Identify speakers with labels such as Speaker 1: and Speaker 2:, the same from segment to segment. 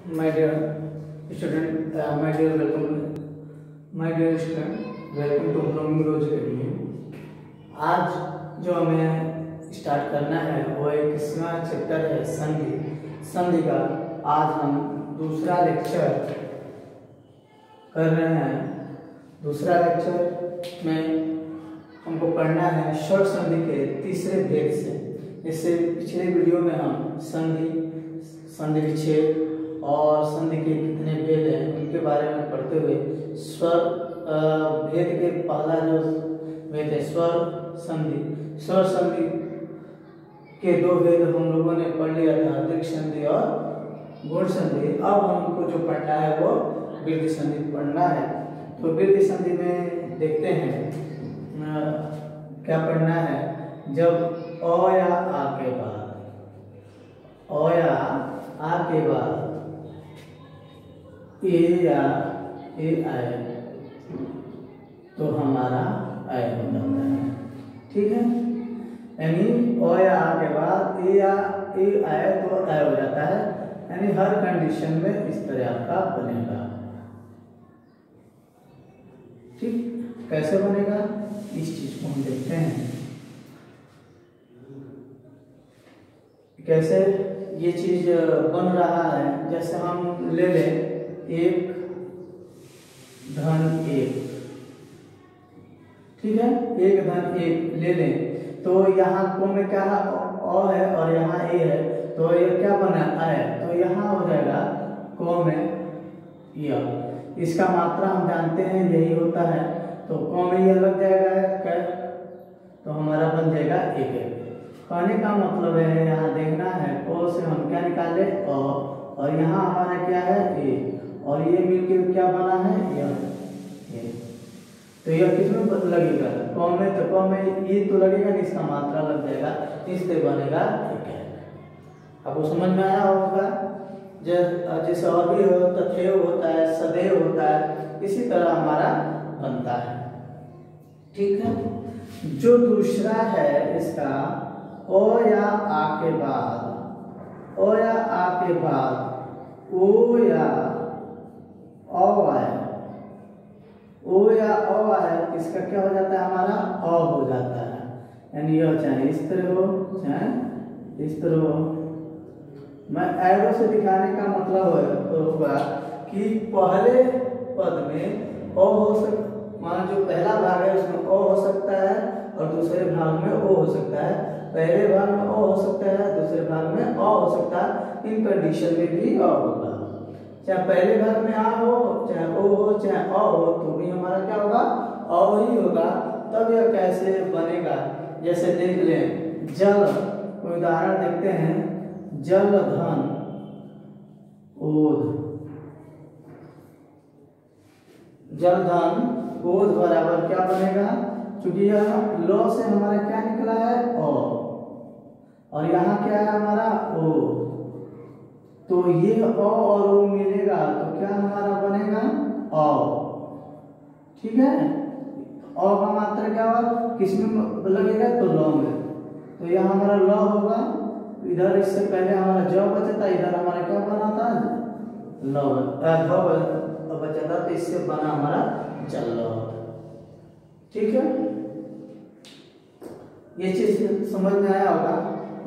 Speaker 1: My dear student, my dear student, welcome to Blooming Rose Academy। आज जो हमें start करना है वो एक किस्मा चैप्टर है संधि का। आज हम दूसरा लेक्चर कर रहे हैं। दूसरा लेक्चर में हमको पढ़ना है शॉर्ट संधि के तीसरे भेद से। इससे पिछले वीडियो में हम संधि विच्छेद और संधि के कितने भेद हैं उनके बारे में पढ़ते हुए स्वर भेद के पहला जो भेद है स्वर संधि के दो भेद हम लोगों ने पढ़ लिया था, दीर्घ संधि और गुण संधि। अब हमको जो पढ़ना है वो वृद्धि संधि पढ़ना है। तो वृद्धि संधि में देखते हैं क्या पढ़ना है। जब अ या आ के बाद ए या ए आए तो हमारा आय हो जाता है। ठीक है, यानी अ या आ के बाद ए या ए आए तो आय हो जाता है। यानी हर कंडीशन में इस तरह आपका बनेगा। ठीक, कैसे बनेगा इस चीज को हम देखते हैं। कैसे ये चीज बन रहा है, जैसे हम ले लें 1 धन 1। ठीक है, 1 धन 1 ले लें तो यहाँ को में क्या अ है और यहाँ ए है तो ये क्या बना है, तो यहाँ हो जाएगा को में यह। इसका मात्रा हम जानते हैं यही होता है, तो को में यह लग जाएगा तो हमारा बन जाएगा 1। कहने का मतलब है यहाँ देखना है को से हम क्या निकाले अ और यहाँ हमारा क्या है ए और ये मिलकर क्या बना है यह। तो यह किसमें लगेगा को में, तो को में ये तो लगेगा नहीं, इसका मात्रा लग जाएगा, इससे बनेगा 1। आपको समझ में आया होगा। जैसे और भी तथेव होता है, सदैव होता है, इसी तरह हमारा बनता है। ठीक है, जो दूसरा है इसका ओ या आ के बाद ओ या आ के बाद ओ या ओ आए, ओ या ओ आए, इसका क्या हो जाता है हमारा अ हो जाता है। यानी यह चाहे इस तरह हो चाहे इस तरह हो। मैं एरो से दिखाने का मतलब होगा कि पहले पद में ओ हो मान जो पहला भाग है उसमें ओ हो सकता है और दूसरे भाग में ओ हो सकता है। पहले भाग में ओ हो सकता है, दूसरे भाग में अ हो सकता है। इन कंडीशन में भी अ होगा। चाहे पहले भाग में आ हो, चाहे ओ हो, चाहे अ हो, तो भी हमारा क्या होगा अ ही होगा। तब यह कैसे बनेगा, जैसे देख लें जल, कोई उदाहरण देखते हैं। जल धन ओध, जल धन ओध बराबर क्या बनेगा, क्योंकि यह लो से हमारा क्या निकला है ओ और यहाँ क्या है हमारा ओ, तो ये अ और ओ मिलेगा तो क्या हमारा बनेगा अ। ठीक है, अ का मात्रा क्या होगा, किसमें लगेगा तो लो में, तो यहाँ हमारा लो होगा। इधर इससे पहले हमारा ज बचा था, इधर हमारा क्या बना था लो बचा था, तो इससे बना हमारा जल। ठीक है, ये चीज समझ में आया होगा।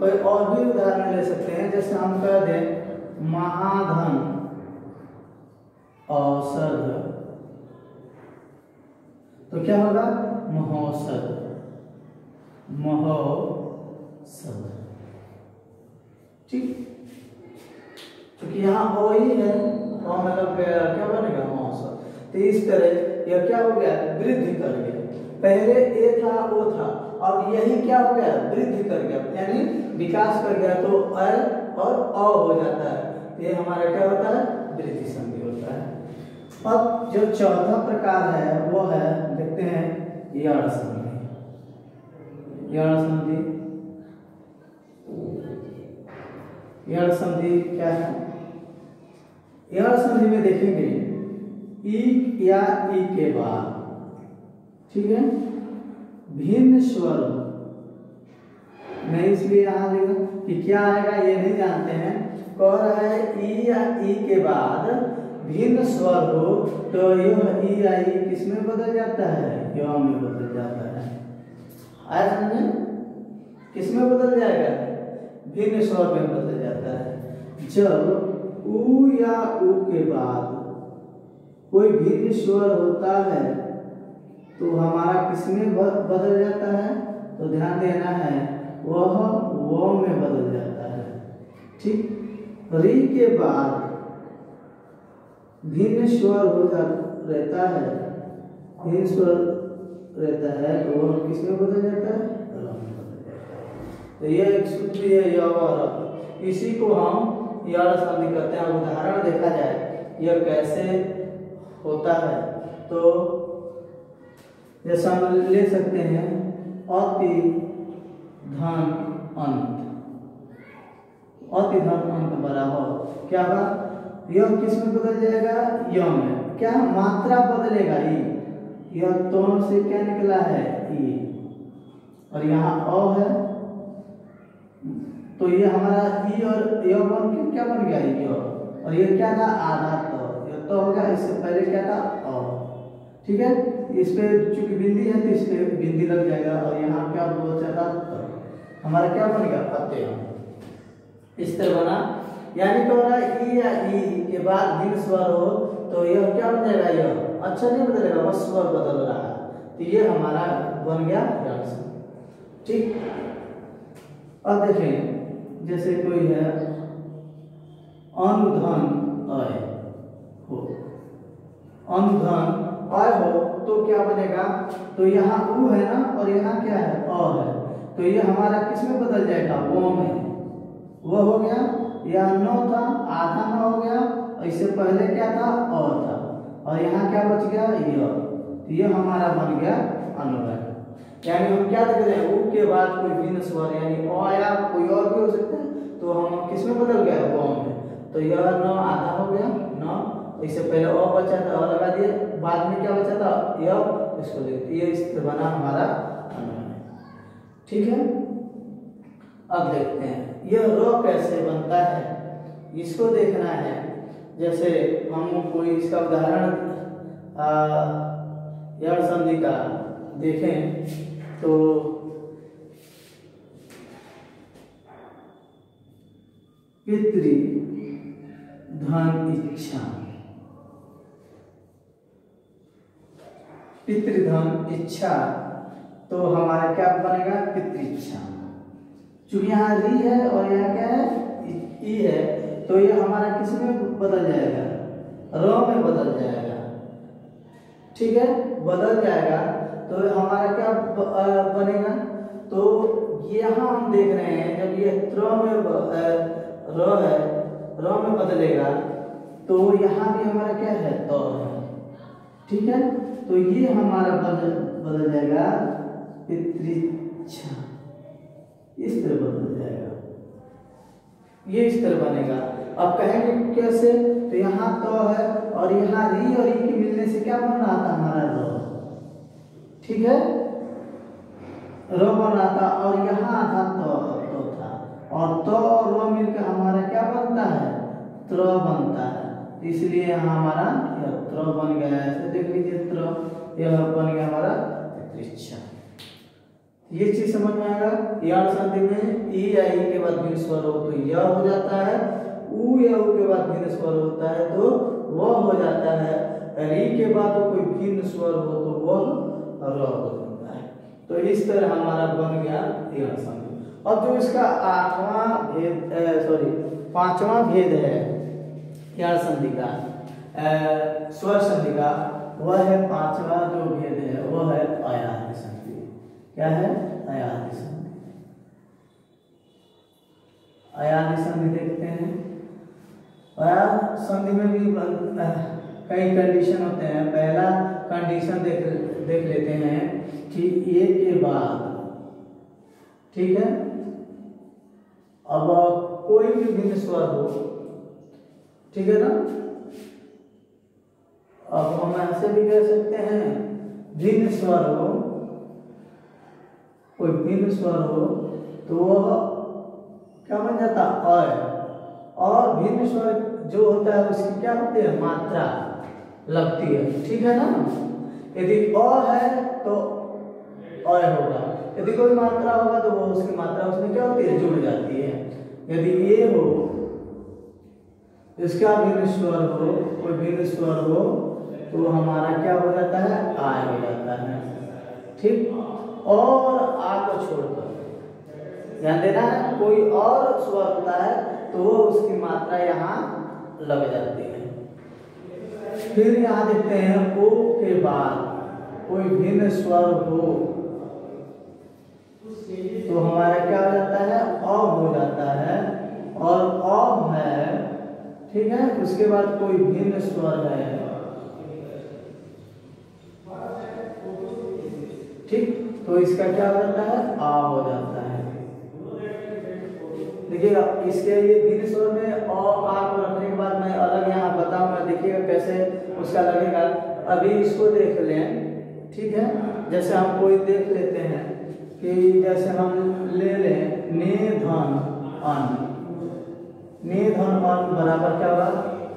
Speaker 1: कोई और भी उदाहरण ले सकते हैं, जैसे हम कह दें महाधन औषध, तो क्या होगा महोषध। ठीक, क्योंकि यहाँ ओ ही है, मतलब क्या बनेगा महोषध। तो इस तरह यह क्या हो गया वृद्धि कर गया। पहले ए था ओ था, अब यही क्या हो गया वृद्धि कर गया, यानी विकास कर गया, तो अ और अ हो जाता है। ये हमारा क्या होता है वृद्धि संधि होता है। अब जो चौथा प्रकार है वो है देखते हैं यण संधि। यण संधि क्या है। यण संधि में देखेंगे ई या ई के बाद, ठीक है, भिन्न स्वर मैं इसलिए यहाँ लिखा कि क्या आएगा ये नहीं जानते हैं, कह रहा है ई या ई के बाद भिन्न स्वर हो तो यह ई या ई किस में बदल जाता है? य में बदल जाता है। आया समझे? किस में बदल जाएगा? भिन्न स्वर में बदल जाता है। जब उ या उ के बाद कोई भिन्न स्वर होता है तो हमारा किस में बदल जाता है? तो ध्यान देना है, वह वो में बदल जाता है। ठीक, री के बाद भिन्न स्वर रहता है, भिन्न स्वर रहता है तो वह किस में बदल जाता है? र में बदल जाता है। तो यह एक सूत्र है य और र। इसी को हम यड़ संधि करते हैं। उदाहरण देखा जाए यह कैसे होता है तो जैसा हम ले सकते हैं अति धन अंत, अति धन अंत बराबर क्या होगा? यह किस में बदल जाएगा? य में। क्या मात्रा बदलेगा? ई। यह दोनों से क्या निकला है? ई। और यहाँ अ है तो ये हमारा ई और य बन के क्या बन गया? य। और ये क्या था? आधा तो यह तो होगा। इससे पहले क्या था? अ। ठीक है, इस पे चूंकि बिंदी है तो इस पे बिंदी लग जाएगा और यहाँ क्या बचा था? हमारा क्या बन गया? अत्य। इस तरह बना। यानी कि हमारा ई या ई के बाद भिन्न स्वर हो तो यह क्या बन जाएगा? यह अच्छा नहीं बदलेगा, बस स्वर बदल रहा है। तो ये हमारा बन गया यड़ संधि। ठीक, अब देखें जैसे कोई है अनुधन अय हो, अनुधन अय हो तो क्या बनेगा? तो यहाँ उ है ना और यहाँ क्या है? अ है। तो ये हमारा किस में बदल जाएगा? वो में। वो हो गया। यह न था, आधा न हो गया। इससे पहले क्या था? अ था। और यहाँ क्या बच गया? य। तो ये हमारा बन गया अनुधन। यानी हम क्या देख रहे हैं? उ के बाद कोई भिन्न स्वर यानी अ या कोई और भी हो सकता है तो हम किस में बदल गया? वो में। तो यह न आधा हो गया न, इससे पहले अ बचा था, अ लगा दिए, बाद में क्या बचा था? य। इसको देखते ये इस तरह बना हमारा अनुधन। ठीक है, अब देखते हैं यह र कैसे बनता है, इसको देखना है। जैसे हम कोई इसका उदाहरण यड़ संधि का देखें तो पितृ धन इच्छा, पितृधन इच्छा तो हमारा क्या बनेगा? पितृइच्छा। चूंकि यहाँ री है और यहाँ क्या है? ई है तो ये हमारा किस में बदल जाएगा? र में बदल जाएगा। ठीक है, बदल जाएगा तो हमारा क्या बनेगा? तो यहाँ हम देख रहे हैं जब ये त्र में र है, र में बदलेगा तो यहाँ भी हमारा क्या है? त है। ठीक है, तो ये हमारा बदल जाएगा पितृइच्छा। इस तरह बदल जाएगा, ये इस तरह बनेगा। अब कहेंगे कैसे? तो यहाँ तो है और यहाँ री और ई के मिलने से क्या बन रहा था? हमारा र। ठीक है, र बन रहा था और यहाँ था तो था और तो और र मिलकर हमारा क्या बनता है? त्र बनता है। इसलिए यहाँ हमारा यह त्र बन गया। ऐसे देख लीजिए त्र, यह बन गया हमारा पितृइच्छा। ये चीज समझ में आएगा। यड़ संधि में ई या ई के बाद भिन्न स्वर हो तो य हो जाता है, उ या उ के बाद भिन्न स्वर होता है तो वह हो जाता है। री के बाद कोई भिन्न स्वर हो तो वह र हो जाता है। तो इस तरह हमारा बन गया यड़ संधि। अब जो इसका पांचवा भेद है यड़ संधि का, स्वर संधि का, वह है पांचवा जो भेद है वह है अयाहृय संधि। क्या है? अयाहृय संधि। अयाहृय संधि देखते हैं। अयाहृय संधि में भी कई कंडीशन होते हैं। पहला कंडीशन देख लेते हैं कि ए के बाद, ठीक है, अब कोई भी भिन्न स्वर हो, ठीक है ना। अब हम ऐसे भी कह सकते हैं भिन्न स्वर हो, कोई भिन्न स्वर हो तो वह क्या बन जाता? अय। और भिन्न स्वर जो होता है उसकी क्या होती है, मात्रा लगती है, ठीक है ना। यदि अ है तो अ होगा, यदि कोई मात्रा होगा तो वो उसकी मात्रा उसमें क्या होती है, जुड़ जाती है। यदि ये हो, इसका भिन्न स्वर हो, कोई भिन्न स्वर हो, तो हमारा क्या हो जाता है, आय हो जाता है, ठीक। और आ को छोड़कर ध्यान देना है, कोई और स्वर होता है तो वो उसकी मात्रा यहाँ लग जाती है। फिर यहाँ देखते हैं ओ के बाद कोई भिन्न स्वर हो तो हमारा क्या हो जाता है, अ हो जाता है। और अ है, ठीक है, उसके बाद कोई भिन्न स्वर है, ठीक, तो इसका क्या हो जाता है, आ हो जाता है। देखिएगा इसके ये भिन्न स्वर में अ आ को रखने के बाद मैं अलग यहाँ बताऊंगा, देखिएगा कैसे उसका लगेगा। अभी इसको देख लें, ठीक है। जैसे हम कोई देख लेते हैं कि जैसे हम ले लें ने धन अन, ने धन अन बराबर क्या होगा।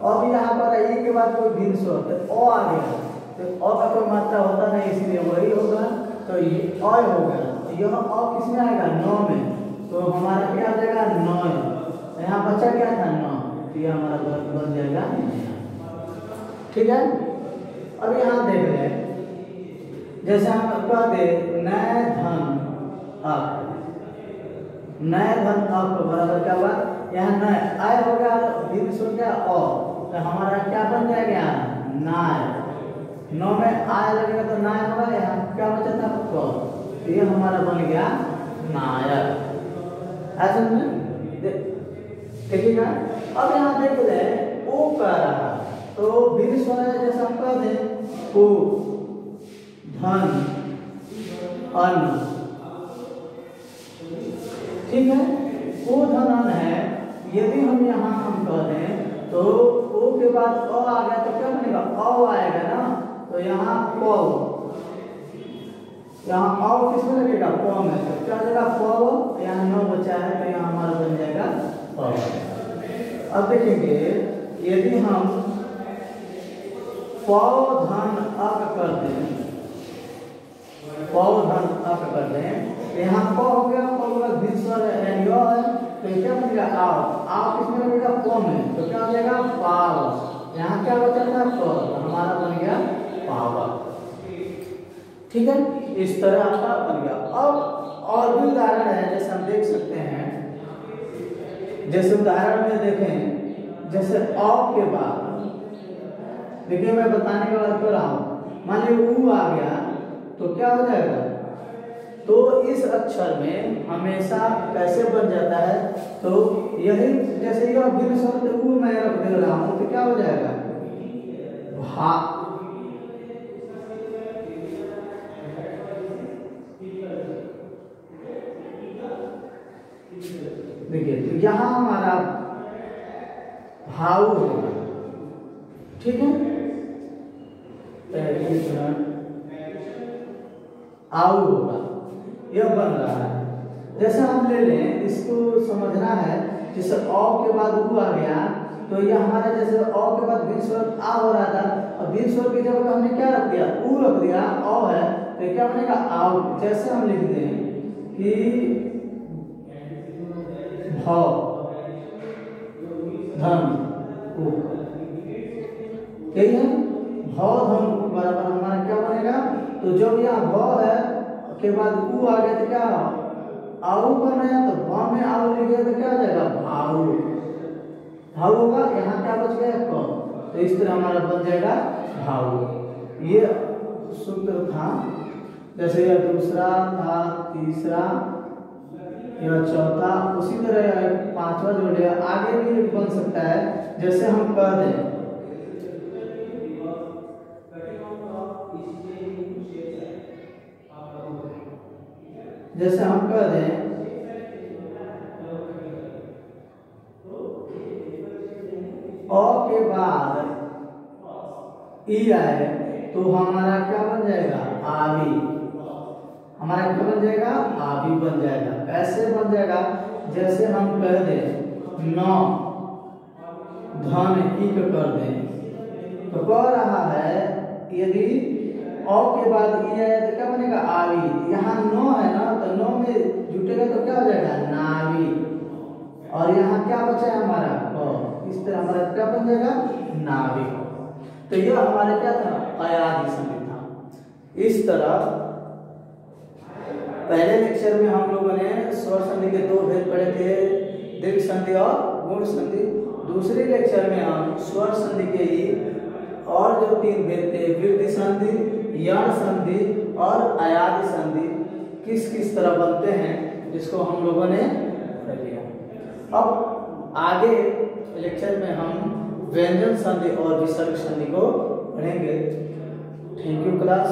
Speaker 1: अब यहाँ पर ए के बाद कोई भिन्न स्वर तो अ आ गया, तो अ का कोई मात्रा होता नहीं इसलिए वही होगा, तो ये अ होगा। यह अ किसमें आएगा, नौ में, तो हमारा क्या आ जाएगा, नौ। यहाँ बचा क्या था, नौ, तो ये हमारा बन जाएगा, ठीक है। अब यहाँ देख लें, जैसे हम कह दे नए धन अप, नए धन अप बराबर क्या हुआ, यहाँ नए आय हो गया, भिन्न स्वर क्या अ, तो हमारा क्या बन जाएगा, नाय। नौ में आय लगेगा तो नाय होगा, यहाँ क्या बचा था, क, ये हमारा बन गया नायक। ऐसा में देखिएगा। अब यहाँ देख ले ओ कह रहा, तो भिन्न स्वर है, जैसे हम कह दें ओ धन अन्न, ठीक है, ओ धन अन्न है। यदि हम यहाँ हम कह दें तो ओ के बाद अ आ गया तो क्या बनेगा, अ आएगा ना, तो यहाँ प, यहाँ अ किसमें लगेगा, प में, तो क्या लगेगा प, यहाँ नौ बचा है तो यहाँ हमारा बन जाएगा प। अब देखेंगे यदि हम प धन अक कर दें, प धन अक कर दें, यहाँ प हो गया, प का भिन्न स्वर है, तो क्या बनेगा, आओ, आओ किसमें लगेगा, प में, तो क्या हो जाएगा, पाव। यहाँ क्या बचा था, प, तो हमारा बन गया पावक, ठीक है। इस तरह आपका बन गया। अब और भी उदाहरण है, जैसे हम देख सकते हैं, जैसे उदाहरण में देखें, जैसे अ के बाद देखिए मैं बताने के बाद कर रहा हूँ, मान लीजिए ऊ आ गया तो क्या हो जाएगा, तो इस अक्षर में हमेशा कैसे बन जाता है, तो यही जैसे यह भिन्न स्वर ऊ मैं रख दे रहा हूँ तो क्या हो जाएगा, भा। देखिए तो यहाँ हमारा भाव होगा, ठीक है, आउ होगा, यह बन रहा है। जैसे हम ले लें, इसको समझना है, जैसे अ के बाद उ आ गया तो यह हमारा जैसे अ के बाद भिन्न स्वर आ हो रहा था, और भिन्न स्वर की जगह हमने क्या रख दिया, उ रख दिया, अ है, तो क्या बनेगा आउ। जैसे हम लिख दें कि भ धन उ, यही है, भ धन उ बराबर हमारा क्या बनेगा, तो जब यहाँ भ है के बाद उ आ गया तो क्या आउ बन रहा है, तो भ में आउ लिखे तो क्या हो जाएगा, भाऊ, भाऊ होगा। यहाँ क्या बच गया, क, तो इस तरह हमारा बन जाएगा भाऊ। ये सूत्र था, जैसे यह दूसरा था, तीसरा, यह चौथा, उसी तरह पांचवा जोड़ लिया, आगे भी बन सकता है। जैसे हम कह दें जैसे हम कह दें अ के बाद ई आए तो हमारा क्या बन जाएगा, आवी, हमारा क्या बन जाएगा, आवी बन जाएगा। कैसे बन जाएगा, जैसे हम कह दें नौ, धन इक कर दें तो कह रहा है यदि औ के बाद ई है तो क्या बनेगा आवी। यहाँ नो है ना तो नो में जुटेगा तो क्या हो जाएगा नावी। और यहाँ क्या बचा है हमारा इस तरह हमारा क्या बन जाएगा नाविक। तो यह हमारे क्या था अयादि संधि था। इस तरह पहले लेक्चर में हम लोगों ने स्वर संधि के दो भेद पढ़े थे, दीर्घ संधि और गुण संधि। दूसरे लेक्चर में हम स्वर संधि के ही और जो तीन भेद थे वृद्धि संधि, यण संधि और अयादि संधि किस किस तरह बनते हैं जिसको हम लोगों ने पढ़ लिया। अब आगे लेक्चर में हम व्यंजन संधि और विसर्ग संधि को पढ़ेंगे। Thank you class.